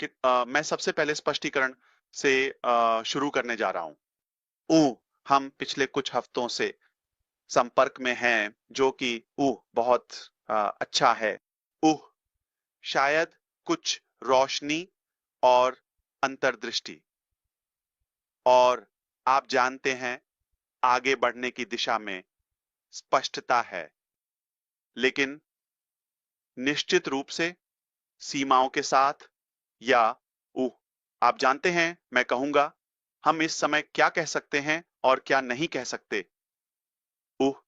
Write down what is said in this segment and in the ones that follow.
कि मैं सबसे पहले स्पष्टीकरण से शुरू करने जा रहा हूँ। हम पिछले कुछ हफ्तों से संपर्क में हैं, जो कि बहुत अच्छा है। उह शायद कुछ रोशनी और अंतर्दृष्टि, और आप जानते हैं, आगे बढ़ने की दिशा में स्पष्टता है, लेकिन निश्चित रूप से सीमाओं के साथ। या उह आप जानते हैं, मैं कहूंगा, हम इस समय क्या कह सकते हैं और क्या नहीं कह सकते। उह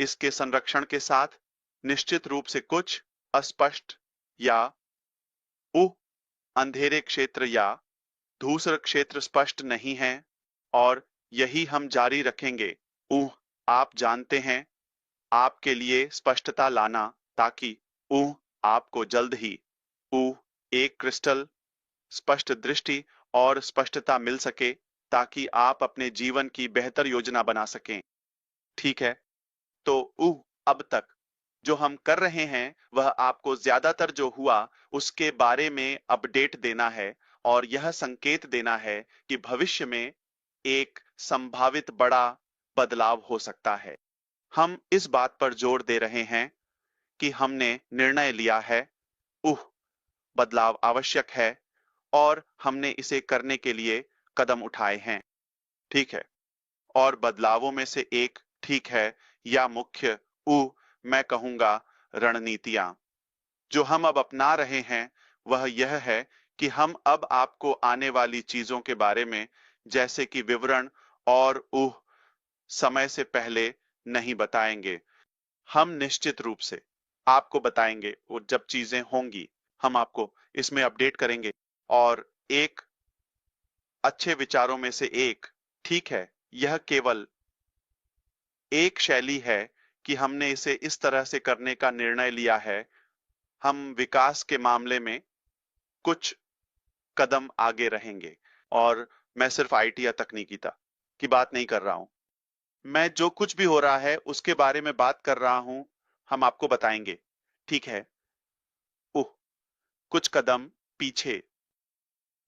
इसके संरक्षण के साथ निश्चित रूप से कुछ अस्पष्ट, या उह अंधेरे क्षेत्र या धूसर क्षेत्र स्पष्ट नहीं है, और यही हम जारी रखेंगे। उह आप जानते हैं, आपके लिए स्पष्टता लाना, ताकि आपको जल्द ही उह एक क्रिस्टल स्पष्ट दृष्टि और स्पष्टता मिल सके, ताकि आप अपने जीवन की बेहतर योजना बना सकें। ठीक है? तो अब तक जो हम कर रहे हैं, वह आपको ज्यादातर जो हुआ उसके बारे में अपडेट देना है, और यह संकेत देना है कि भविष्य में एक संभावित बड़ा बदलाव हो सकता है। हम इस बात पर जोर दे रहे हैं कि हमने निर्णय लिया है, उह बदलाव आवश्यक है, और हमने इसे करने के लिए कदम उठाए हैं। ठीक है? और बदलावों में से एक, ठीक है, या मुख्य मैं कहूंगा, रणनीतियां जो हम अब अपना रहे हैं, वह यह है कि हम अब आपको आने वाली चीजों के बारे में, जैसे कि विवरण और समय से पहले नहीं बताएंगे। हम निश्चित रूप से आपको बताएंगे, वो जब चीजें होंगी हम आपको इसमें अपडेट करेंगे। और एक अच्छे विचारों में से एक, ठीक है, यह केवल एक शैली है कि हमने इसे इस तरह से करने का निर्णय लिया है। हम विकास के मामले में कुछ कदम आगे रहेंगे, और मैं सिर्फ आईटी या तकनीकीता की बात नहीं कर रहा हूं। मैं जो कुछ भी हो रहा है उसके बारे में बात कर रहा हूं। हम आपको बताएंगे। ठीक है? उह कुछ कदम पीछे।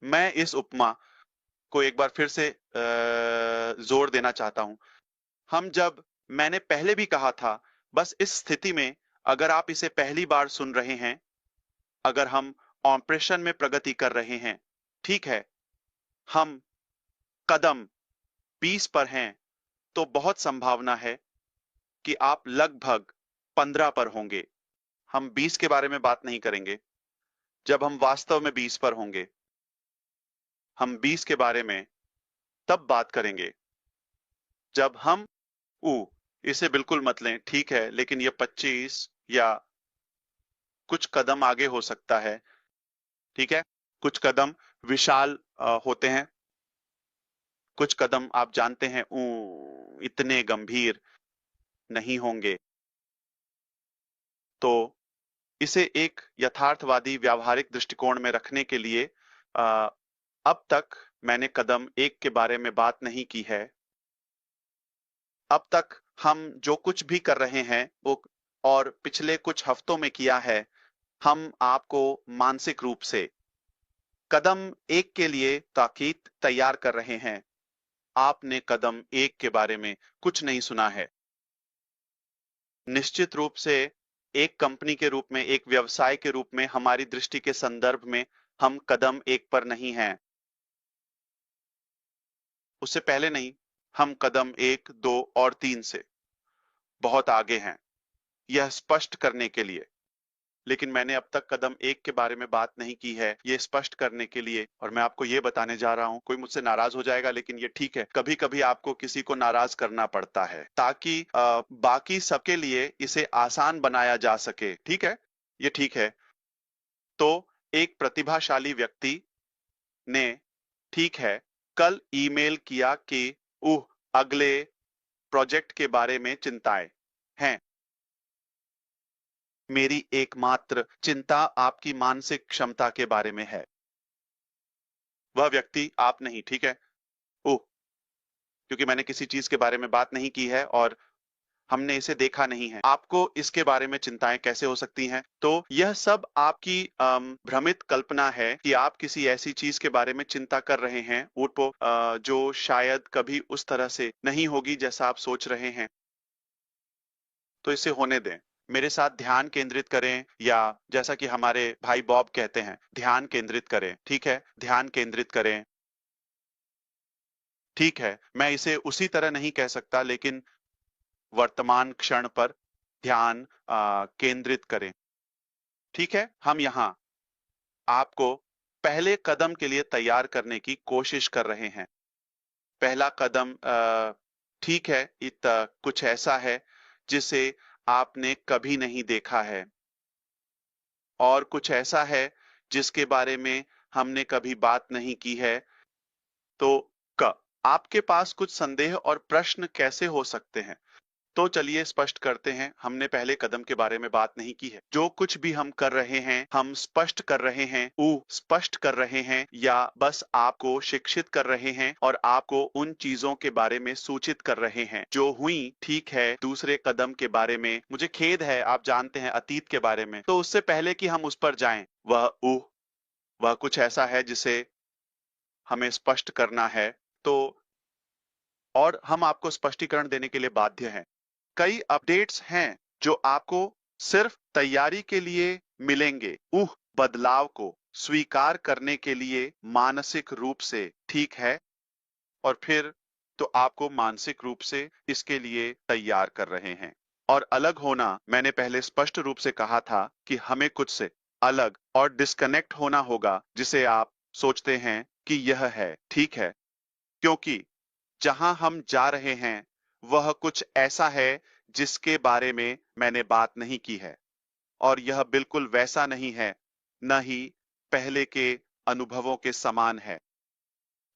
मैं इस उपमा को एक बार फिर से जोर देना चाहता हूं। हम जब मैंने पहले भी कहा था, बस इस स्थिति में, अगर आप इसे पहली बार सुन रहे हैं, अगर हम ऑपरेशन में प्रगति कर रहे हैं, ठीक है, हम कदम 20 पर हैं, तो बहुत संभावना है कि आप लगभग 15 पर होंगे। हम 20 के बारे में बात नहीं करेंगे जब हम वास्तव में 20 पर होंगे। हम 20 के बारे में तब बात करेंगे जब हम इसे बिल्कुल मत लें, ठीक है, लेकिन ये 25 या कुछ कदम आगे हो सकता है। ठीक है? कुछ कदम विशाल होते हैं। कुछ कदम आप जानते हैं, इतने गंभीर नहीं होंगे। तो इसे एक यथार्थवादी व्यावहारिक दृष्टिकोण में रखने के लिए अ, अब तक मैंने कदम एक के बारे में बात नहीं की है। अब तक हम जो कुछ भी कर रहे हैं वो, और पिछले कुछ हफ्तों में किया है, हम आपको मानसिक रूप से कदम एक के लिए ताकीद तैयार कर रहे हैं। आपने कदम एक के बारे में कुछ नहीं सुना है। निश्चित रूप से एक कंपनी के रूप में, एक व्यवसाय के रूप में, हमारी दृष्टि के संदर्भ में हम कदम एक पर नहीं हैं। उससे पहले नहीं, हम कदम एक, दो और तीन से बहुत आगे हैं, यह स्पष्ट करने के लिए। लेकिन मैंने अब तक कदम एक के बारे में बात नहीं की है, ये स्पष्ट करने के लिए। और मैं आपको ये बताने जा रहा हूं, कोई मुझसे नाराज हो जाएगा, लेकिन ये ठीक है, कभी कभी आपको किसी को नाराज करना पड़ता है, ताकि बाकी सबके लिए इसे आसान बनाया जा सके। ठीक है? ये ठीक है। तो एक प्रतिभाशाली व्यक्ति ने, ठीक है, कल ईमेल किया कि अगले प्रोजेक्ट के बारे में चिंताएं हैं। मेरी एकमात्र चिंता आपकी मानसिक क्षमता के बारे में है। वह व्यक्ति आप नहीं, ठीक है? क्योंकि मैंने किसी चीज के बारे में बात नहीं की है, और हमने इसे देखा नहीं है, आपको इसके बारे में चिंताएं कैसे हो सकती हैं? तो यह सब आपकी भ्रमित कल्पना है कि आप किसी ऐसी चीज के बारे में चिंता कर रहे हैं जो शायद कभी उस तरह से नहीं होगी जैसा आप सोच रहे हैं। तो इसे होने दें। मेरे साथ ध्यान केंद्रित करें, या जैसा कि हमारे भाई बॉब कहते हैं, ध्यान केंद्रित करें। ठीक है, ध्यान केंद्रित करें। ठीक है, मैं इसे उसी तरह नहीं कह सकता, लेकिन वर्तमान क्षण पर ध्यान केंद्रित करें। ठीक है, हम यहाँ आपको पहले कदम के लिए तैयार करने की कोशिश कर रहे हैं। पहला कदम ठीक है, कुछ ऐसा है जिसे आपने कभी नहीं देखा है, और कुछ ऐसा है जिसके बारे में हमने कभी बात नहीं की है। तो क आपके पास कुछ संदेह और प्रश्न कैसे हो सकते हैं? तो चलिए स्पष्ट करते हैं, हमने पहले कदम के बारे में बात नहीं की है। जो कुछ भी हम कर रहे हैं, हम स्पष्ट कर रहे हैं, स्पष्ट कर रहे हैं, या बस आपको शिक्षित कर रहे हैं और आपको उन चीजों के बारे में सूचित कर रहे हैं जो हुई। ठीक है, दूसरे कदम के बारे में मुझे खेद है, आप जानते हैं, अतीत के बारे में। तो उससे पहले कि हम उस पर जाएं, वह कुछ ऐसा है जिसे हमें स्पष्ट करना है। तो और हम आपको स्पष्टीकरण देने के लिए बाध्य हैं। कई अपडेट्स हैं जो आपको सिर्फ तैयारी के लिए मिलेंगे, बदलाव को स्वीकार करने के लिए मानसिक रूप से। ठीक है, और फिर तो आपको मानसिक रूप से इसके लिए तैयार कर रहे हैं। और अलग होना, मैंने पहले स्पष्ट रूप से कहा था कि हमें कुछ से अलग और डिस्कनेक्ट होना होगा जिसे आप सोचते हैं कि यह है। ठीक है, क्योंकि जहां हम जा रहे हैं वह कुछ ऐसा है जिसके बारे में मैंने बात नहीं की है, और यह बिल्कुल वैसा नहीं है, न ही पहले के अनुभवों के समान है।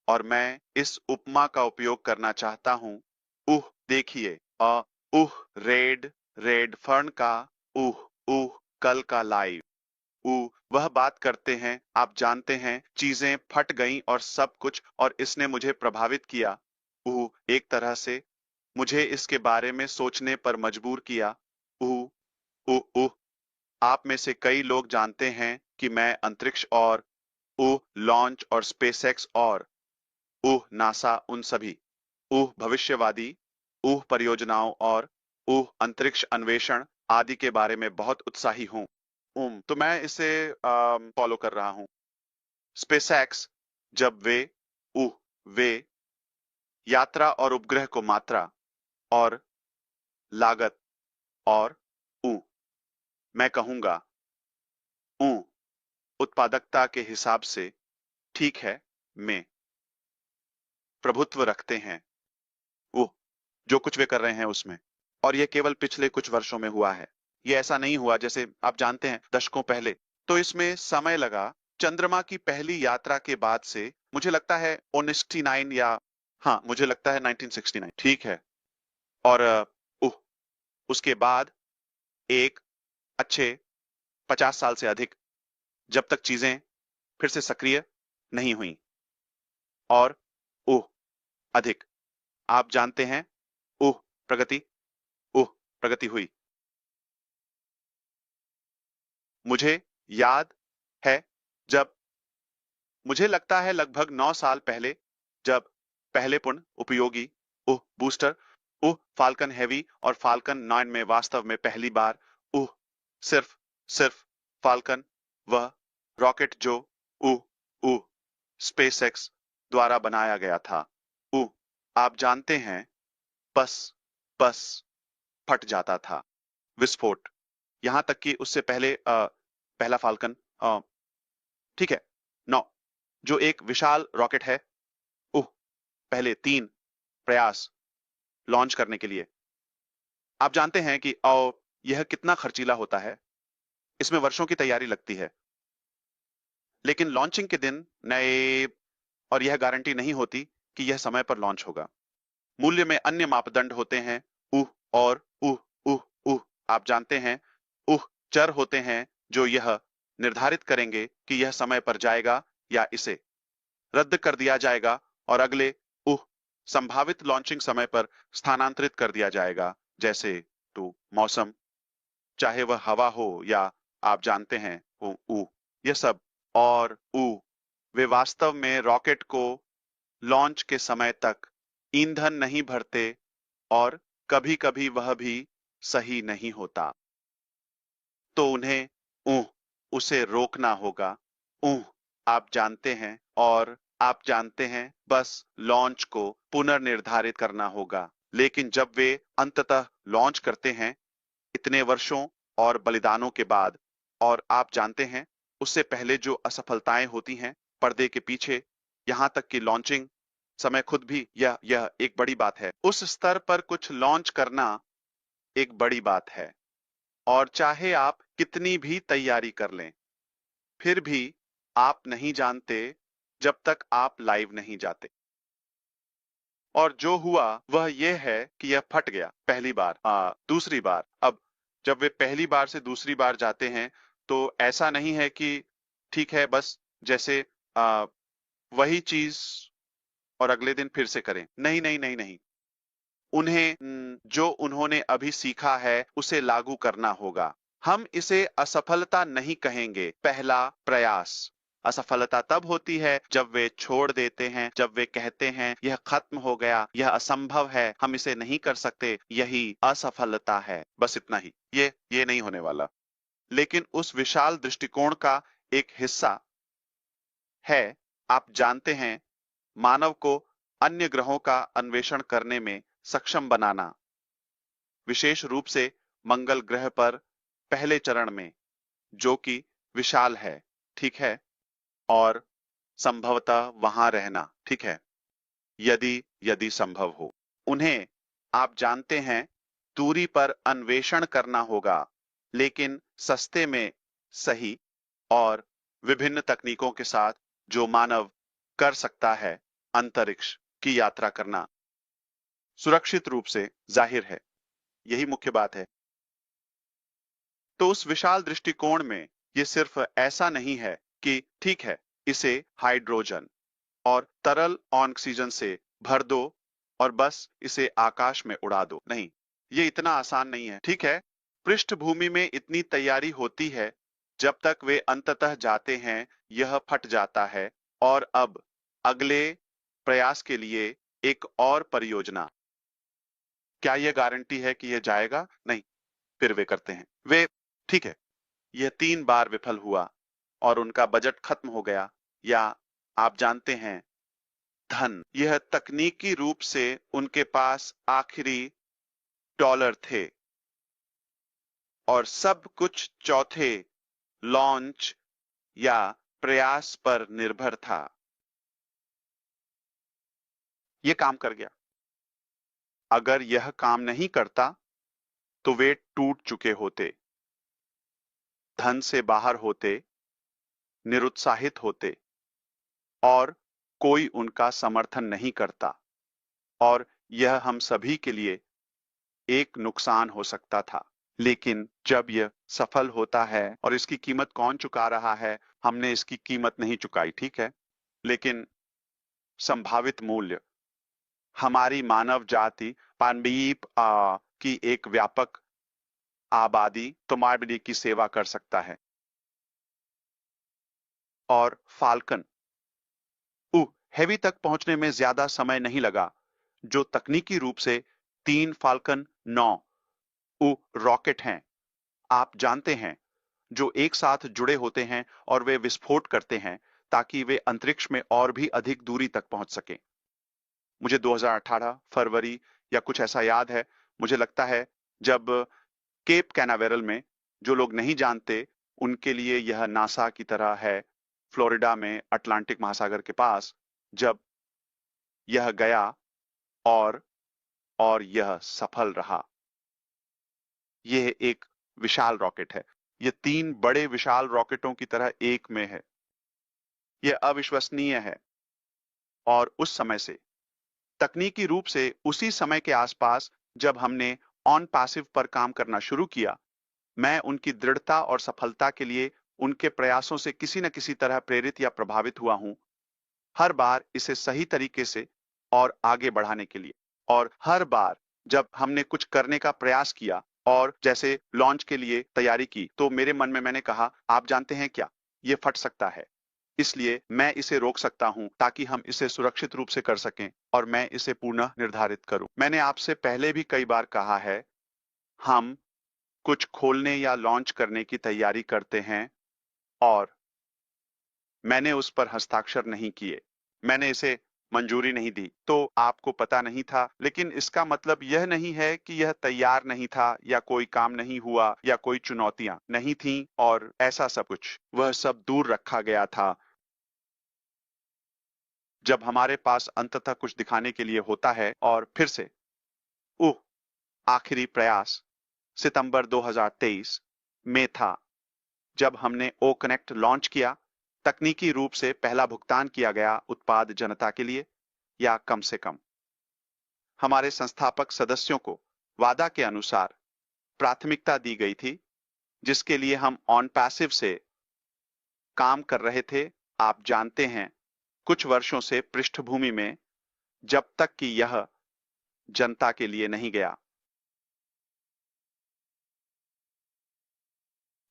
और मैं इस उपमा का उपयोग करना चाहता हूं। देखिए, रेड रेड फर्न का कल का लाइव। वह बात करते हैं, आप जानते हैं, चीजें फट गईं और सब कुछ, और इसने मुझे प्रभावित किया। एक तरह से मुझे इसके बारे में सोचने पर मजबूर किया। उह उह उह आप में से कई लोग जानते हैं कि मैं अंतरिक्ष और लॉन्च और स्पेसएक्स और नासा, उन सभी भविष्यवादी परियोजनाओं और अंतरिक्ष अन्वेषण आदि के बारे में बहुत उत्साही हूं। तो मैं इसे फॉलो कर रहा हूं। स्पेसएक्स, जब वे यात्रा और उपग्रह को मात्रा और लागत और मैं कहूंगा उत्पादकता के हिसाब से, ठीक है, में प्रभुत्व रखते हैं। जो कुछ वे कर रहे हैं उसमें। और यह केवल पिछले कुछ वर्षों में हुआ है। यह ऐसा नहीं हुआ जैसे आप जानते हैं दशकों पहले। तो इसमें समय लगा। चंद्रमा की पहली यात्रा के बाद से मुझे लगता है 1969, या हाँ, मुझे लगता है 1969। ठीक है, और उसके बाद एक अच्छे 50 साल से अधिक, जब तक चीजें फिर से सक्रिय नहीं हुई। और अधिक, आप जानते हैं, प्रगति प्रगति हुई। मुझे याद है जब, मुझे लगता है लगभग 9 साल पहले, जब पहले पूर्ण उपयोगी बूस्टर फाल्कन हेवी और फाल्कन 9 में वास्तव में पहली बार सिर्फ सिर्फ फाल्कन, वह रॉकेट जो स्पेसएक्स द्वारा बनाया गया था, आप जानते हैं, बस बस फट जाता था। विस्फोट। यहां तक कि उससे पहले पहला फाल्कन, ठीक है, 9, जो एक विशाल रॉकेट है, पहले 3 प्रयास लॉन्च करने के लिए। आप जानते हैं कि यह कितना खर्चीला होता है। इसमें वर्षों की तैयारी लगती है। लेकिन लॉन्चिंग के दिन नए, और यह गारंटी नहीं होती कि यह समय पर लॉन्च होगा। मूल्य में अन्य मापदंड होते हैं। और आप जानते हैं, चर होते हैं जो यह निर्धारित करेंगे कि यह समय पर जाएगा या इसे रद्द कर दिया जाएगा और अगले संभावित लॉन्चिंग समय पर स्थानांतरित कर दिया जाएगा, जैसे तो मौसम, चाहे वह हवा हो या आप जानते हैं वो ये सब। और वे वास्तव में रॉकेट को लॉन्च के समय तक ईंधन नहीं भरते और कभी-कभी वह भी सही नहीं होता। तो उन्हें उसे रोकना होगा। आप जानते हैं, और आप जानते हैं बस लॉन्च को पुनर्निर्धारित करना होगा। लेकिन जब वे अंततः लॉन्च करते हैं, इतने वर्षों और बलिदानों के बाद, और आप जानते हैं उससे पहले जो असफलताएं होती हैं पर्दे के पीछे, यहां तक कि लॉन्चिंग समय खुद भी, यह एक बड़ी बात है। उस स्तर पर कुछ लॉन्च करना एक बड़ी बात है, और चाहे आप कितनी भी तैयारी कर लें, फिर भी आप नहीं जानते जब तक आप लाइव नहीं जाते। और जो हुआ वह यह है कि यह फट गया पहली बार। दूसरी बार, अब जब वे पहली बार से दूसरी बार जाते हैं, तो ऐसा नहीं है कि ठीक है बस जैसे वही चीज और अगले दिन फिर से करें। नहीं नहीं नहीं नहीं, उन्हें जो उन्होंने अभी सीखा है उसे लागू करना होगा। हम इसे असफलता नहीं कहेंगे, पहला प्रयास। असफलता तब होती है जब वे छोड़ देते हैं, जब वे कहते हैं यह खत्म हो गया, यह असंभव है, हम इसे नहीं कर सकते, यही असफलता है। बस इतना ही, ये नहीं होने वाला। लेकिन उस विशाल दृष्टिकोण का एक हिस्सा है, आप जानते हैं, मानव को अन्य ग्रहों का अन्वेषण करने में सक्षम बनाना, विशेष रूप से मंगल ग्रह पर पहले चरण में, जो कि विशाल है, ठीक है, और संभवतः वहां रहना, ठीक है, यदि यदि संभव हो। उन्हें, आप जानते हैं, दूरी पर अन्वेषण करना होगा, लेकिन सस्ते में, सही और विभिन्न तकनीकों के साथ जो मानव कर सकता है। अंतरिक्ष की यात्रा करना सुरक्षित रूप से, जाहिर है, यही मुख्य बात है। तो उस विशाल दृष्टिकोण में ये सिर्फ ऐसा नहीं है कि ठीक है, इसे हाइड्रोजन और तरल ऑक्सीजन से भर दो और बस इसे आकाश में उड़ा दो। नहीं, ये इतना आसान नहीं है, ठीक है। पृष्ठभूमि में इतनी तैयारी होती है, जब तक वे अंततः जाते हैं यह फट जाता है, और अब अगले प्रयास के लिए एक और परियोजना। क्या यह गारंटी है कि यह जाएगा? नहीं। फिर वे करते हैं, वे, ठीक है, यह 3 बार विफल हुआ और उनका बजट खत्म हो गया, या आप जानते हैं, धन। यह तकनीकी रूप से उनके पास आखिरी डॉलर थे, और सब कुछ चौथे लॉन्च या प्रयास पर निर्भर था। यह काम कर गया। अगर यह काम नहीं करता, तो वे टूट चुके होते, धन से बाहर होते, निरुत्साहित होते, और कोई उनका समर्थन नहीं करता, और यह हम सभी के लिए एक नुकसान हो सकता था। लेकिन जब यह सफल होता है, और इसकी कीमत कौन चुका रहा है? हमने इसकी कीमत नहीं चुकाई, ठीक है, लेकिन संभावित मूल्य हमारी मानव जाति, पानबीप की एक व्यापक आबादी तुम्हारी की सेवा कर सकता है। और फाल्कन हैवी तक पहुंचने में ज्यादा समय नहीं लगा, जो तकनीकी रूप से 3 फाल्कन 9 रॉकेट हैं, आप जानते हैं, जो एक साथ जुड़े होते हैं और वे विस्फोट करते हैं ताकि वे अंतरिक्ष में और भी अधिक दूरी तक पहुंच सकें। मुझे 2018 फरवरी या कुछ ऐसा याद है, मुझे लगता है, जब केप कैनावेरल में, जो लोग नहीं जानते उनके लिए यह नासा की तरह है, फ्लोरिडा में अटलांटिक महासागर के पास, जब यह गया और यह सफल रहा। यह एक विशाल रॉकेट है, यह 3 बड़े विशाल रॉकेटों की तरह एक में है। यह अविश्वसनीय है। और उस समय से, तकनीकी रूप से उसी समय के आसपास, जब हमने ऑन पैसिव पर काम करना शुरू किया, मैं उनकी दृढ़ता और सफलता के लिए उनके प्रयासों से किसी न किसी तरह प्रेरित या प्रभावित हुआ हूं, हर बार इसे सही तरीके से और आगे बढ़ाने के लिए। और हर बार जब हमने कुछ करने का प्रयास किया और जैसे लॉन्च के लिए तैयारी की, तो मेरे मन में मैंने कहा, आप जानते हैं क्या? ये फट सकता है। इसलिए मैं इसे रोक सकता हूं ताकि हम इसे सुरक्षित रूप से कर सकें और मैं इसे पुनः निर्धारित करूं। मैंने आपसे पहले भी कई बार कहा है, हम कुछ खोलने या लॉन्च करने की तैयारी करते हैं और मैंने उस पर हस्ताक्षर नहीं किए। मैंने इसे मंजूरी नहीं दी, तो आपको पता नहीं था, लेकिन इसका मतलब यह नहीं है कि यह तैयार नहीं था या कोई काम नहीं हुआ या कोई चुनौतियां नहीं थीं और ऐसा सब कुछ। वह सब दूर रखा गया था। जब हमारे पास अंततः कुछ दिखाने के लिए होता है और फिर से, उह, आखिरी प्रयास सितंबर 2023 में था जब हमने ओ कनेक्ट लॉन्च किया। तकनीकी रूप से पहला भुगतान किया गया उत्पाद जनता के लिए, या कम से कम हमारे संस्थापक सदस्यों को वादा के अनुसार प्राथमिकता दी गई थी, जिसके लिए हम ऑन पैसिव से काम कर रहे थे। आप जानते हैं, कुछ वर्षों से पृष्ठभूमि में, जब तक कि यह जनता के लिए नहीं गया।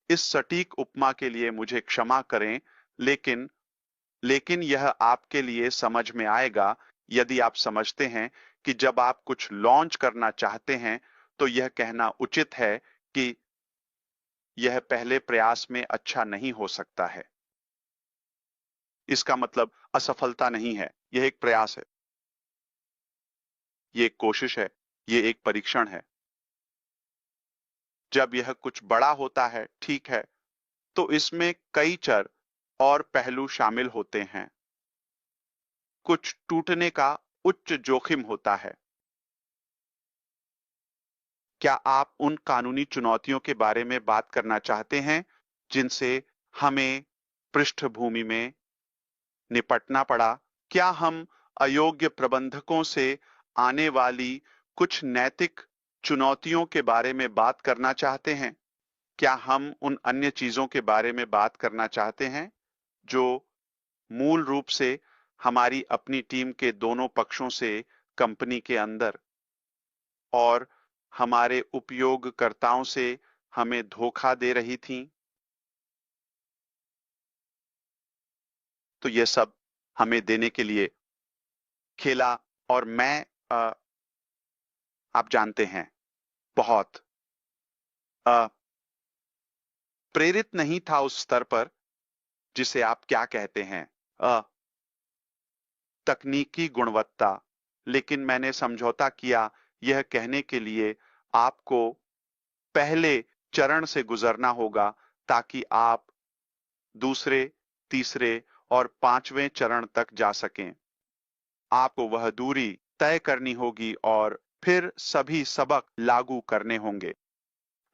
इस सटीक उपमा के लिए मुझे क्षमा करें, लेकिन लेकिन यह आपके लिए समझ में आएगा यदि आप समझते हैं कि जब आप कुछ लॉन्च करना चाहते हैं, तो यह कहना उचित है कि यह पहले प्रयास में अच्छा नहीं हो सकता है। इसका मतलब असफलता नहीं है, यह एक प्रयास है, ये एक कोशिश है, ये एक परीक्षण है। जब यह कुछ बड़ा होता है, ठीक है, तो इसमें कई चर और पहलू शामिल होते हैं। कुछ टूटने का उच्च जोखिम होता है। क्या आप उन कानूनी चुनौतियों के बारे में बात करना चाहते हैं जिनसे हमें पृष्ठभूमि में निपटना पड़ा? क्या हम अयोग्य प्रबंधकों से आने वाली कुछ नैतिक चुनौतियों के बारे में बात करना चाहते हैं? क्या हम उन अन्य चीजों के बारे में बात करना चाहते हैं जो मूल रूप से हमारी अपनी टीम के दोनों पक्षों से, कंपनी के अंदर और हमारे उपयोगकर्ताओं से, हमें धोखा दे रही थीं? तो ये सब हमें देने के लिए खेला और मैं, आप जानते हैं, बहुत अ, प्रेरित नहीं था उस स्तर पर जिसे आप क्या कहते हैं, अ, तकनीकी गुणवत्ता। लेकिन मैंने समझौता किया, यह कहने के लिए आपको पहले चरण से गुजरना होगा ताकि आप दूसरे, तीसरे और पांचवें चरण तक जा सकें। आपको वह दूरी तय करनी होगी और फिर सभी सबक लागू करने होंगे।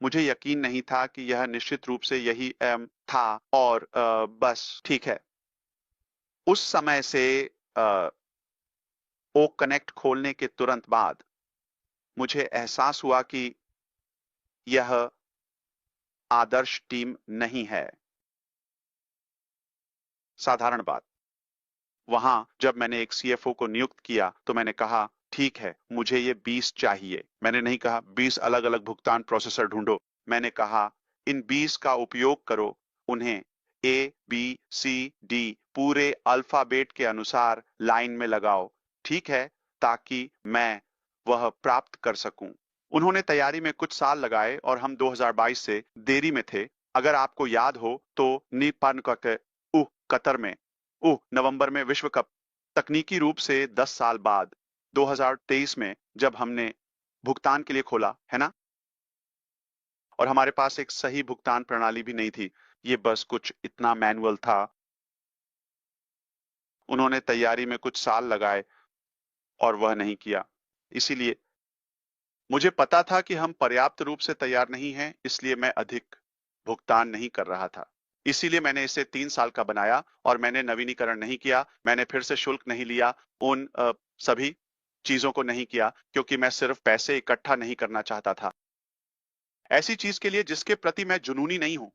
मुझे यकीन नहीं था कि यह निश्चित रूप से यही था और बस ठीक है। उस समय से अ, ओ कनेक्ट खोलने के तुरंत बाद मुझे एहसास हुआ कि यह आदर्श टीम नहीं है। साधारण बात, वहां जब मैंने एक सीएफओ को नियुक्त किया तो मैंने कहा, ठीक है, मुझे ये 20 चाहिए। मैंने नहीं कहा 20 अलग अलग भुगतान प्रोसेसर ढूंढो। मैंने कहा, इन 20 का उपयोग करो, उन्हें ए बी सी डी पूरे अल्फाबेट के अनुसार लाइन में लगाओ, ठीक है, ताकि मैं वह प्राप्त कर सकूं। उन्होंने तैयारी में कुछ साल लगाए और हम 2022 से देरी में थे। अगर आपको याद हो तो कतर में, नवंबर में विश्व कप, तकनीकी रूप से 10 साल बाद 2023 में जब हमने भुगतान के लिए खोला, है ना? और हमारे पास एक सही भुगतान प्रणाली भी नहीं थी। ये बस कुछ इतना मैनुअल था। उन्होंने तैयारी में कुछ साल लगाए और वह नहीं किया। इसीलिए मुझे पता था कि हम पर्याप्त रूप से तैयार नहीं हैं, इसलिए मैं अधिक भुगतान नहीं कर रहा था। इसीलिए मैंने इसे 3 साल का बनाया और मैंने नवीनीकरण नहीं किया, मैंने फिर से शुल्क नहीं लिया, उन सभी चीजों को नहीं किया, क्योंकि मैं सिर्फ पैसे इकट्ठा नहीं करना चाहता था। ऐसी चीज के लिए जिसके प्रति मैं जुनूनी नहीं हूं।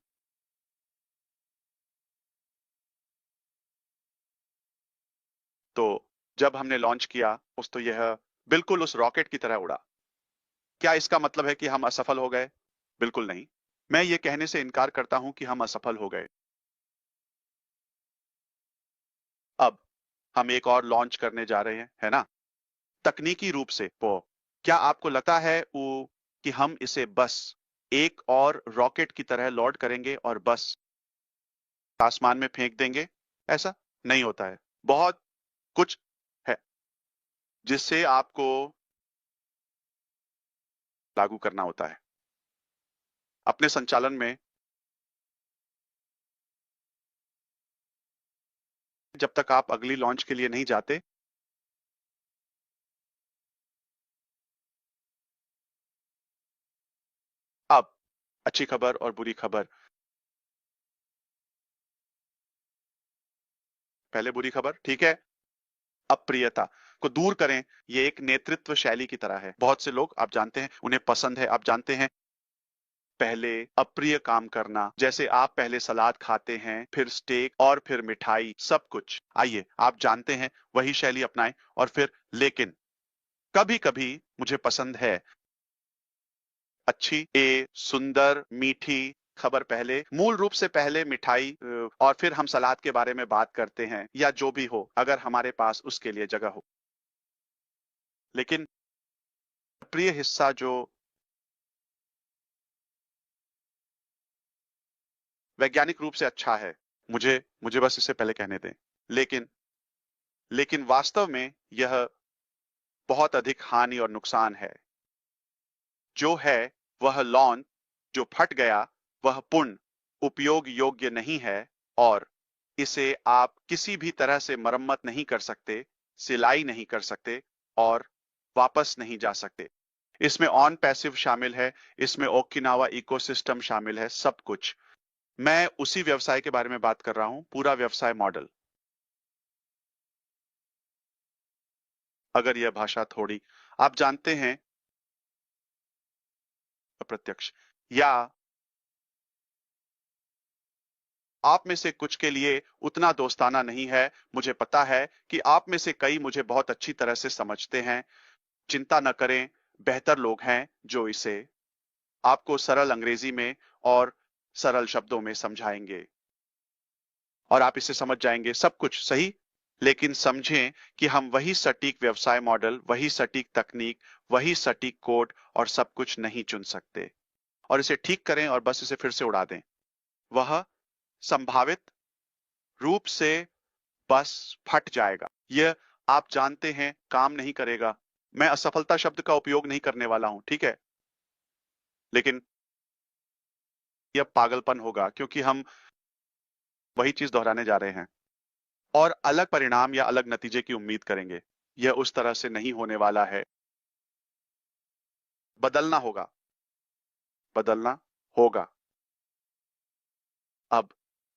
तो जब हमने लॉन्च किया, उस तो यह बिल्कुल उस रॉकेट की तरह उड़ा। क्या इसका मतलब है कि हम असफल हो गए? बिल्कुल नहीं। मैं ये कहने से इनकार करता हूं कि हम असफल हो गए। अब हम एक और लॉन्च करने जा रहे हैं, है ना? तकनीकी रूप से वो क्या आपको लगता है वो कि हम इसे बस एक और रॉकेट की तरह लॉन्च करेंगे और बस आसमान में फेंक देंगे? ऐसा नहीं होता है। बहुत कुछ है जिससे आपको लागू करना होता है। अपने संचालन में जब तक आप अगली लॉन्च के लिए नहीं जाते, अब अच्छी खबर और बुरी खबर। पहले बुरी खबर, ठीक है? अप्रियता को दूर करें। ये एक नेतृत्व शैली की तरह है। बहुत से लोग आप जानते हैं उन्हें पसंद है, आप जानते हैं पहले अप्रिय काम करना, जैसे आप पहले सलाद खाते हैं, फिर स्टेक और फिर मिठाई, सब कुछ। आइए आप जानते हैं वही शैली अपनाएं और फिर लेकिन कभी कभी मुझे पसंद है अच्छी सुंदर मीठी खबर। पहले मूल रूप से पहले मिठाई और फिर हम सलाद के बारे में बात करते हैं या जो भी हो, अगर हमारे पास उसके लिए जगह हो। लेकिन प्रिय हिस्सा जो वैज्ञानिक रूप से अच्छा है, मुझे मुझे बस इसे पहले कहने दें। लेकिन लेकिन वास्तव में यह बहुत अधिक हानि और नुकसान है। जो है वह लॉन्च जो फट गया वह पूर्ण उपयोग योग्य नहीं है और इसे आप किसी भी तरह से मरम्मत नहीं कर सकते, सिलाई नहीं कर सकते और वापस नहीं जा सकते। इसमें ऑन पैसिव शामिल है, इसमें ओकिनावा इकोसिस्टम शामिल है, सब कुछ। मैं उसी व्यवसाय के बारे में बात कर रहा हूं, पूरा व्यवसाय मॉडल। अगर यह भाषा थोड़ी आप जानते हैं अप्रत्यक्ष या आप में से कुछ के लिए उतना दोस्ताना नहीं है। मुझे पता है कि आप में से कई मुझे बहुत अच्छी तरह से समझते हैं। चिंता न करें, बेहतर लोग हैं जो इसे आपको सरल अंग्रेजी में और सरल शब्दों में समझाएंगे और आप इसे समझ जाएंगे, सब कुछ सही। लेकिन समझें कि हम वही सटीक व्यवसाय मॉडल, वही सटीक तकनीक, वही सटीक कोड और सब कुछ नहीं चुन सकते और इसे ठीक करें और बस इसे फिर से उड़ा दें। वह संभावित रूप से बस फट जाएगा। यह आप जानते हैं काम नहीं करेगा। मैं असफलता शब्द का उपयोग नहीं करने वाला हूं, ठीक है? लेकिन यह पागलपन होगा क्योंकि हम वही चीज दोहराने जा रहे हैं और अलग परिणाम या अलग नतीजे की उम्मीद करेंगे। यह उस तरह से नहीं होने वाला है। बदलना होगा, बदलना होगा। अब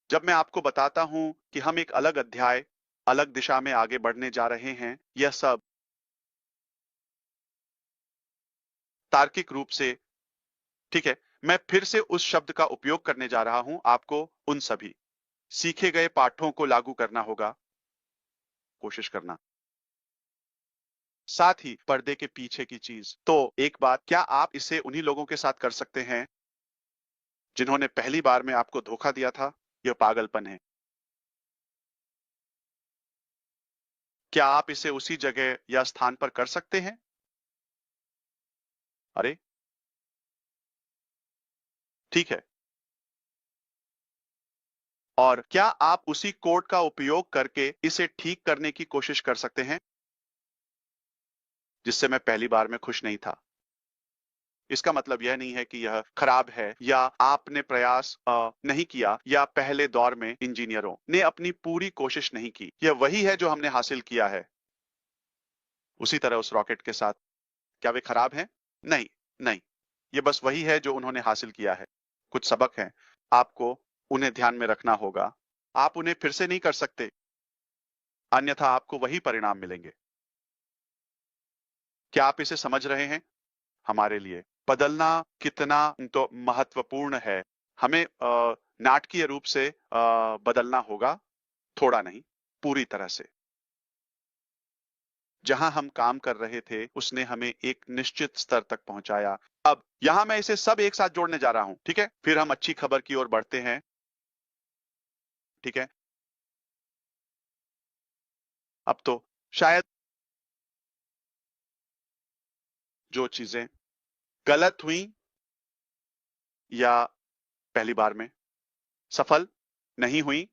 जब मैं आपको बताता हूं कि हम एक अलग अध्याय, अलग दिशा में आगे बढ़ने जा रहे हैं, यह सब तार्किक रूप से ठीक है। मैं फिर से उस शब्द का उपयोग करने जा रहा हूं। आपको उन सभी सीखे गए पाठों को लागू करना होगा, कोशिश करना। साथ ही पर्दे के पीछे की चीज। तो एक बात, क्या आप इसे उन्हीं लोगों के साथ कर सकते हैं जिन्होंने पहली बार में आपको धोखा दिया था? यह पागलपन है। क्या आप इसे उसी जगह या स्थान पर कर सकते हैं? अरे ठीक है। और क्या आप उसी कोड का उपयोग करके इसे ठीक करने की कोशिश कर सकते हैं जिससे मैं पहली बार में खुश नहीं था? इसका मतलब यह नहीं है कि यह खराब है या आपने प्रयास नहीं किया या पहले दौर में इंजीनियरों ने अपनी पूरी कोशिश नहीं की। यह वही है जो हमने हासिल किया है। उसी तरह उस रॉकेट के साथ क्या वे खराब हैं? नहीं, नहीं। ये बस वही है जो उन्होंने हासिल किया है। कुछ सबक हैं, आपको उन्हें ध्यान में रखना होगा। आप उन्हें फिर से नहीं कर सकते, अन्यथा आपको वही परिणाम मिलेंगे। क्या आप इसे समझ रहे हैं? हमारे लिए बदलना कितना तो महत्वपूर्ण है। हमें नाटकीय रूप से बदलना होगा, थोड़ा नहीं, पूरी तरह से। जहां हम काम कर रहे थे उसने हमें एक निश्चित स्तर तक पहुंचाया। अब यहां मैं इसे सब एक साथ जोड़ने जा रहा हूं, ठीक है? फिर हम अच्छी खबर की ओर बढ़ते हैं, ठीक है? अब तो शायद जो चीजें गलत हुई या पहली बार में सफल नहीं हुई,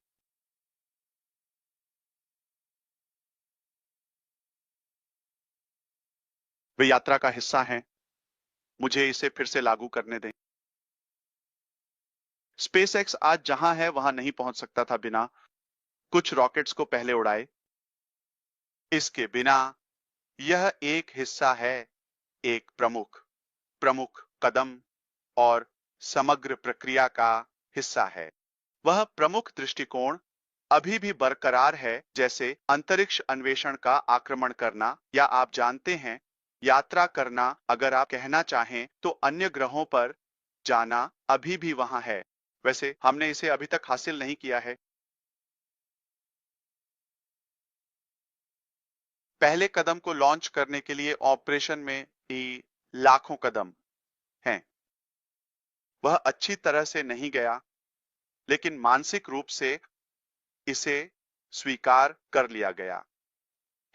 वे यात्रा का हिस्सा हैं। मुझे इसे फिर से लागू करने दें। स्पेसएक्स आज जहां है वहां नहीं पहुंच सकता था बिना कुछ रॉकेट्स को पहले उड़ाए। इसके बिना यह एक हिस्सा है, एक प्रमुख प्रमुख कदम और समग्र प्रक्रिया का हिस्सा है। वह प्रमुख दृष्टिकोण अभी भी बरकरार है, जैसे अंतरिक्ष अन्वेषण का आक्रमण करना, या आप जानते हैं, यात्रा करना। अगर आप कहना चाहें तो अन्य ग्रहों पर जाना अभी भी वहां है। वैसे हमने इसे अभी तक हासिल नहीं किया है। पहले कदम को लॉन्च करने के लिए ऑपरेशन में ही लाखों कदम हैं। वह अच्छी तरह से नहीं गया, लेकिन मानसिक रूप से इसे स्वीकार कर लिया गया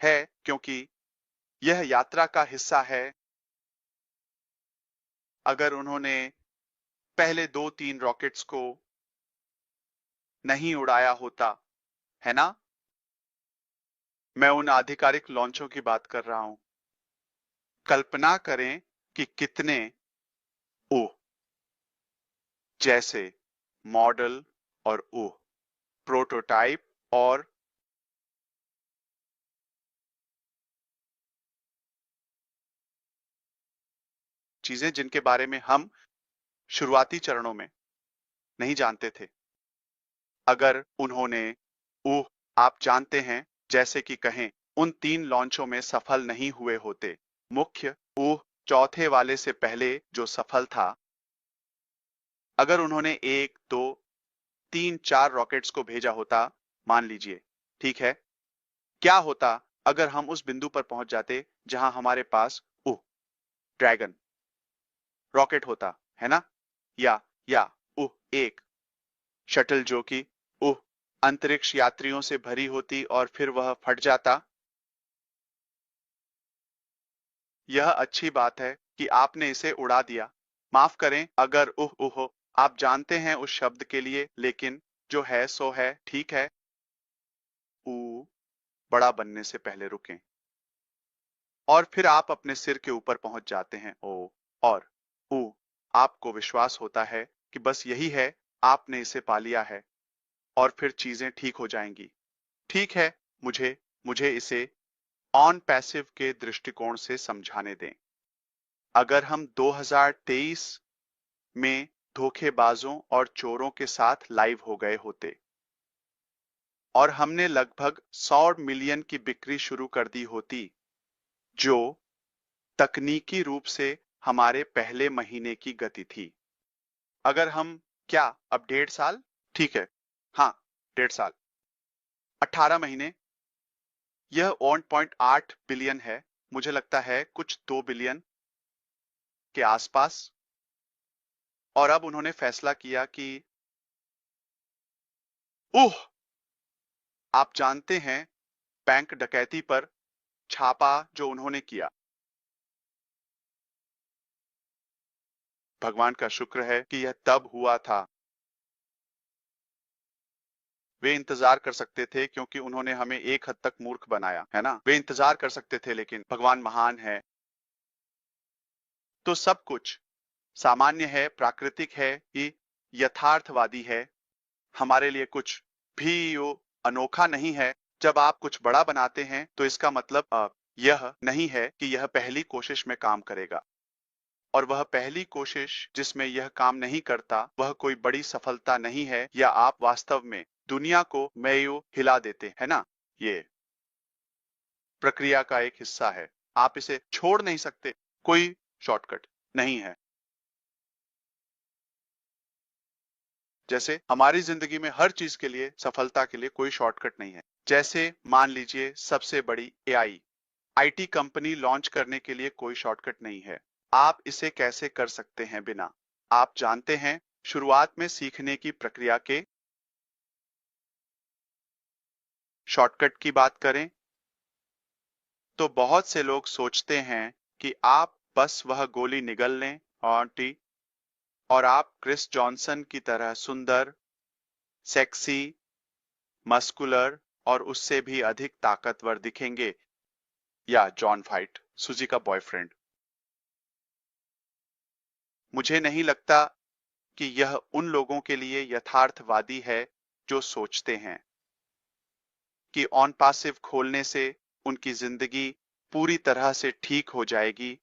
है, क्योंकि यह यात्रा का हिस्सा है। अगर उन्होंने पहले 2-3 रॉकेट्स को नहीं उड़ाया होता, है ना? मैं उन आधिकारिक लॉन्चों की बात कर रहा हूं। कल्पना करें कि कितने ओह जैसे मॉडल और ओह प्रोटोटाइप और चीजें जिनके बारे में हम शुरुआती चरणों में नहीं जानते थे। अगर उन्होंने ओह आप जानते हैं, जैसे कि कहें, उन 3 लॉन्चों में सफल नहीं हुए होते, मुख्य ओह चौथे वाले से पहले जो सफल था, अगर उन्होंने 1, 2, 3, 4 रॉकेट्स को भेजा होता, मान लीजिए, ठीक है? क्या होता अगर हम उस बिंदु पर पहुंच जाते जहां हमारे पास ओह ड्रैगन रॉकेट होता, है ना? या ओह एक शटल जो कि ओह अंतरिक्ष यात्रियों से भरी होती और फिर वह फट जाता। यह अच्छी बात है कि आपने इसे उड़ा दिया। माफ करें अगर उह उह आप जानते हैं उस शब्द के लिए, लेकिन जो है सो है, ठीक है? ऊ बड़ा बनने से पहले रुकें और फिर आप अपने सिर के ऊपर पहुंच जाते हैं। ओ और ऊ आपको विश्वास होता है कि बस यही है, आपने इसे पा लिया है और फिर चीजें ठीक हो जाएंगी। ठीक है, मुझे मुझे इसे ऑन पैसिव के दृष्टिकोण से समझाने दें। अगर हम 2023 में धोखेबाजों और चोरों के साथ लाइव हो गए होते और हमने लगभग 100 मिलियन की बिक्री शुरू कर दी होती, जो तकनीकी रूप से हमारे पहले महीने की गति थी। अगर हम क्या अब 1.5 साल, ठीक है, हाँ 1.5 साल, 18 महीने, यह 1.8 बिलियन है। मुझे लगता है कुछ 2 बिलियन के आसपास। और अब उन्होंने फैसला किया कि ओह आप जानते हैं, बैंक डकैती पर छापा जो उन्होंने किया, भगवान का शुक्र है कि यह तब हुआ था। वे इंतजार कर सकते थे क्योंकि उन्होंने हमें एक हद तक मूर्ख बनाया, है ना? वे इंतजार कर सकते थे, लेकिन भगवान महान है। तो सब कुछ सामान्य है, प्राकृतिक है कि यथार्थवादी है। हमारे लिए कुछ भी यो अनोखा नहीं है। जब आप कुछ बड़ा बनाते हैं तो इसका मतलब यह नहीं है कि यह पहली कोशिश में काम करेगा, और वह पहली कोशिश जिसमें यह काम नहीं करता वह कोई बड़ी सफलता नहीं है, या आप वास्तव में दुनिया को मेयो हिला देते हैं ना। ये प्रक्रिया का एक हिस्सा है। आप इसे छोड़ नहीं सकते। कोई शॉर्टकट नहीं है। जैसे हमारी जिंदगी में हर चीज के लिए, सफलता के लिए कोई शॉर्टकट नहीं है। जैसे मान लीजिए सबसे बड़ी एआई, आईटी कंपनी लॉन्च करने के लिए कोई शॉर्टकट नहीं है। आप इसे कैसे कर सकते हैं बिना? आप जानते हैं, शुरुआत में सीखने की प्रक्रिया के शॉर्टकट की बात करें तो बहुत से लोग सोचते हैं कि आप बस वह गोली निगल लें और आप क्रिस जॉनसन की तरह सुंदर, सेक्सी, मस्कुलर और उससे भी अधिक ताकतवर दिखेंगे, या जॉन फाइट, सुजी का बॉयफ्रेंड। मुझे नहीं लगता कि यह उन लोगों के लिए यथार्थवादी है जो सोचते हैं कि ऑन पासिव खोलने से उनकी जिंदगी पूरी तरह से ठीक हो जाएगी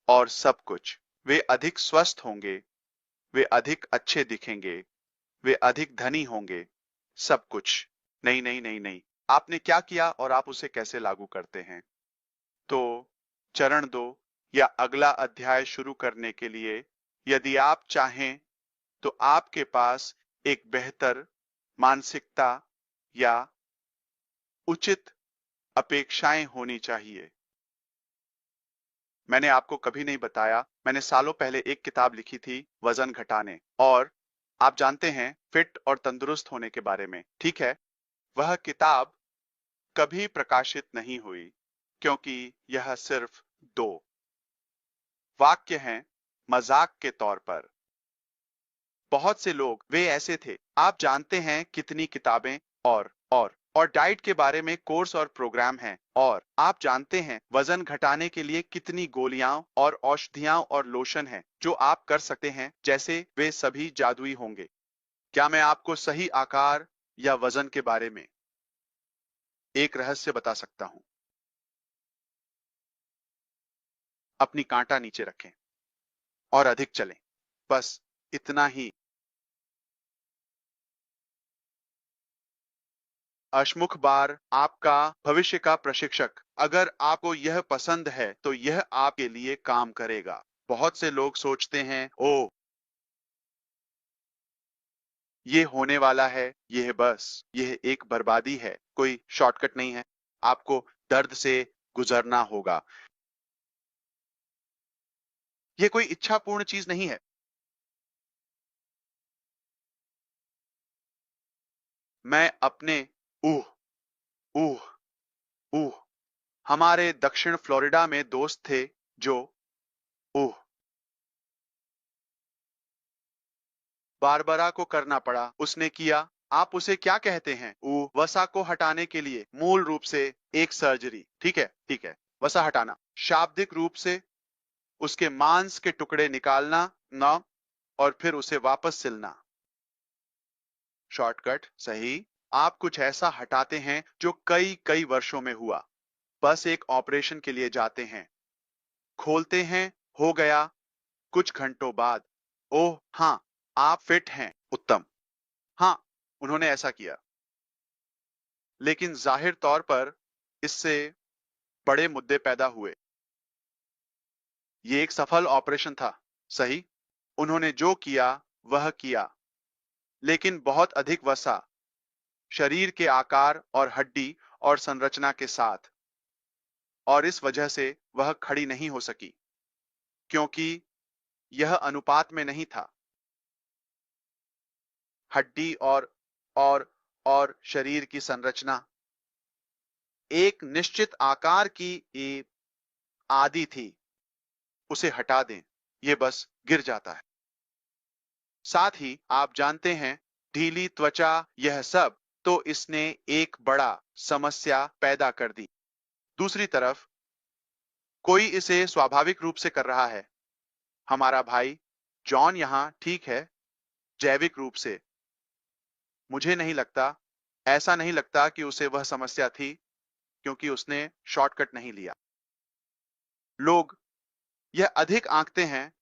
और सब कुछ। वे अधिक स्वस्थ होंगे, वे अधिक अच्छे दिखेंगे, वे अधिक धनी होंगे, सब कुछ। नहीं नहीं नहीं नहीं। आपने क्या किया और आप उसे कैसे लागू करते हैं? तो चरण 2 या अगला अध्याय शुरू करने के लिए, यदि आप चाहें तो आपके पास एक बेहतर मानसिकता या उचित अपेक्षाएं होनी चाहिए। मैंने आपको कभी नहीं बताया, मैंने सालों पहले एक किताब लिखी थी वजन घटाने, और आप जानते हैं, फिट और तंदुरुस्त होने के बारे में, ठीक है? वह किताब कभी प्रकाशित नहीं हुई क्योंकि यह सिर्फ 2 वाक्य हैं मजाक के तौर पर। बहुत से लोग वे ऐसे थे, आप जानते हैं कितनी किताबें और डाइट के बारे में कोर्स और प्रोग्राम हैं, और आप जानते हैं वजन घटाने के लिए कितनी गोलियां और औषधियां और लोशन हैं जो आप कर सकते हैं, जैसे वे सभी जादुई होंगे। क्या मैं आपको सही आकार या वजन के बारे में एक रहस्य बता सकता हूं? अपनी कांटा नीचे रखें और अधिक चलें, बस इतना ही। अश्मुख बार आपका भविष्य का प्रशिक्षक। अगर आपको यह पसंद है तो यह आपके लिए काम करेगा। बहुत से लोग सोचते हैं, ओ, ये होने वाला है, यह एक बर्बादी है, कोई शॉर्टकट नहीं है, आपको दर्द से गुजरना होगा। यह कोई इच्छापूर्ण चीज नहीं है। मैं अपने ऊह ऊह ऊह हमारे दक्षिण फ्लोरिडा में दोस्त थे जो ऊह बारबरा को करना पड़ा, उसने किया। आप उसे क्या कहते हैं? वसा को हटाने के लिए मूल रूप से एक सर्जरी। ठीक है, ठीक है। वसा हटाना, शाब्दिक रूप से उसके मांस के टुकड़े निकालना न, और फिर उसे वापस सिलना। शॉर्टकट सही। आप कुछ ऐसा हटाते हैं जो कई कई वर्षों में हुआ। बस एक ऑपरेशन के लिए जाते हैं, खोलते हैं, हो गया। कुछ घंटों बाद, ओह हाँ, आप फिट हैं, उत्तम। हाँ, उन्होंने ऐसा किया, लेकिन जाहिर तौर पर इससे बड़े मुद्दे पैदा हुए। ये एक सफल ऑपरेशन था, सही। उन्होंने जो किया वह किया, लेकिन बहुत अधिक वसा, शरीर के आकार और हड्डी और संरचना के साथ, और इस वजह से वह खड़ी नहीं हो सकी क्योंकि यह अनुपात में नहीं था। हड्डी और और शरीर की संरचना एक निश्चित आकार की आदि थी। उसे हटा दें, यह बस गिर जाता है। साथ ही आप जानते हैं, ढीली त्वचा, यह सब, तो इसने एक बड़ा समस्या पैदा कर दी। दूसरी तरफ कोई इसे स्वाभाविक रूप से कर रहा है। हमारा भाई जॉन यहां, ठीक है, जैविक रूप से। मुझे नहीं लगता, ऐसा नहीं लगता कि उसे वह समस्या थी क्योंकि उसने शॉर्टकट नहीं लिया। लोग यह अधिक आंकते हैं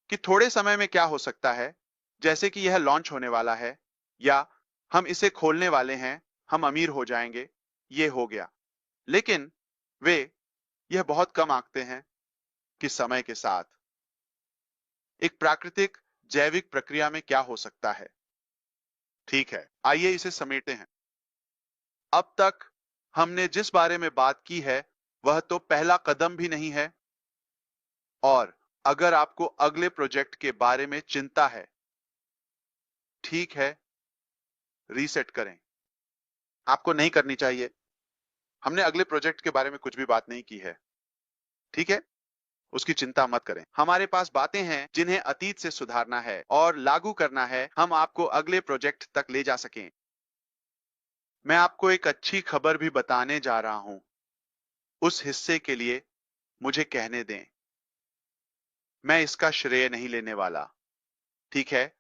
कि थोड़े समय में क्या हो सकता है, जैसे कि यह लॉन्च होने वाला है, या हम इसे खोलने वाले हैं, हम अमीर हो जाएंगे, ये हो गया। लेकिन वे यह बहुत कम आंकते हैं कि समय के साथ एक प्राकृतिक जैविक प्रक्रिया में क्या हो सकता है। ठीक है, आइए इसे समेटते हैं। अब तक हमने जिस बारे में बात की है वह तो पहला कदम भी नहीं है। और अगर आपको अगले प्रोजेक्ट के बारे में चिंता है, ठीक है, रीसेट करें। आपको नहीं करनी चाहिए। हमने अगले प्रोजेक्ट के बारे में कुछ भी बात नहीं की है, ठीक है? उसकी चिंता मत करें। हमारे पास बातें हैं जिन्हें अतीत से सुधारना है और लागू करना है, हम आपको अगले प्रोजेक्ट तक ले जा सकें। मैं आपको एक अच्छी खबर भी बताने जा रहा हूं। उस हिस्से के लिए मुझे कहने दें। मैं इसका श्रेय नहीं लेने वाला, ठीक है?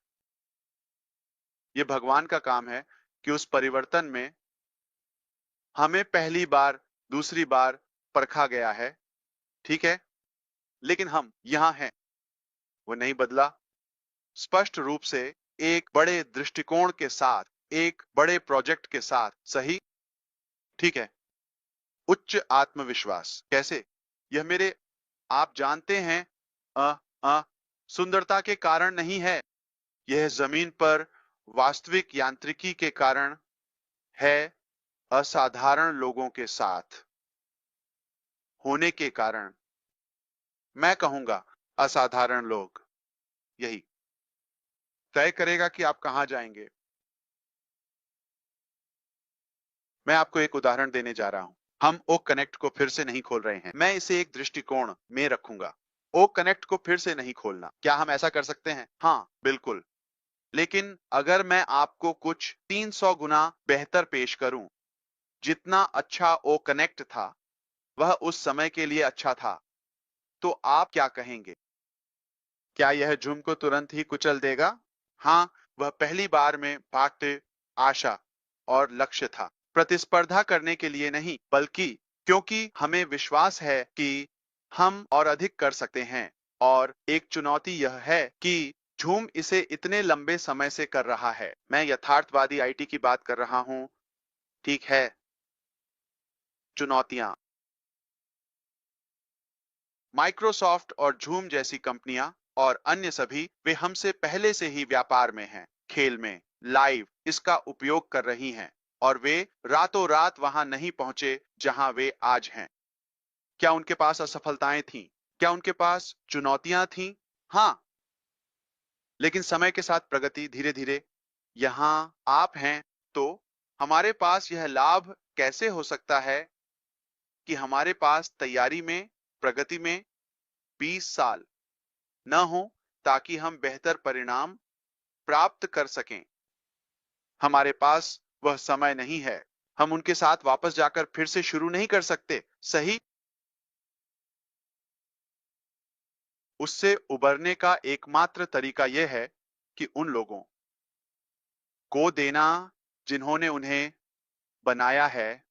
ये भगवान का काम है कि उस परिवर्तन में हमें पहली बार, दूसरी बार परखा गया है, ठीक है? लेकिन हम यहां हैं। वो नहीं बदला। स्पष्ट रूप से एक बड़े दृष्टिकोण के साथ, एक बड़े प्रोजेक्ट के साथ, सही? ठीक है। उच्च आत्मविश्वास कैसे? यह मेरे, आप जानते हैं, अ अ सुंदरता के कारण नहीं है। यह जमीन पर वास्तविक यांत्रिकी के कारण है, असाधारण लोगों के साथ होने के कारण। मैं कहूंगा असाधारण लोग, यही तय करेगा कि आप कहां जाएंगे। मैं आपको एक उदाहरण देने जा रहा हूं। हम ओक कनेक्ट को फिर से नहीं खोल रहे हैं। मैं इसे एक दृष्टिकोण में रखूंगा। ओक कनेक्ट को फिर से नहीं खोलना। क्या हम ऐसा कर सकते हैं? हाँ, बिल्कुल। लेकिन अगर मैं आपको कुछ 300 गुना बेहतर पेश करूं, जितना अच्छा ओक कनेक्ट था, वह उस समय के लिए अच्छा था, तो आप क्या कहेंगे? क्या यह झूम को तुरंत ही कुचल देगा? हाँ, वह पहली बार में पाठ्य, आशा और लक्ष्य था। प्रतिस्पर्धा करने के लिए नहीं, बल्कि क्योंकि हमें विश्वास है कि हम और अधिक कर सकते हैं। और एक चुनौती यह है कि झूम इसे इतने लंबे समय से कर रहा है। मैं यथार्थवादी आईटी की बात कर रहा हूं, ठीक है? चुनौतियां। माइक्रोसॉफ्ट और झूम जैसी कंपनियां और अन्य सभी, वे हमसे पहले से ही व्यापार में हैं, खेल में, लाइव इसका उपयोग कर रही हैं, और वे रातों रात वहां नहीं पहुंचे जहां वे आज हैं। क्या उनके पास असफलताएं थीं? क्या उनके पास चुनौतियां थीं? हाँ, लेकिन समय के साथ प्रगति, धीरे धीरे यहां आप हैं। तो हमारे पास यह लाभ कैसे हो सकता है कि हमारे पास तैयारी में, प्रगति में 20 साल न हो, ताकि हम बेहतर परिणाम प्राप्त कर सकें? हमारे पास वह समय नहीं है। हम उनके साथ वापस जाकर फिर से शुरू नहीं कर सकते, सही? उससे उबरने का एकमात्र तरीका यह है कि उन लोगों को देना जिन्होंने उन्हें बनाया है,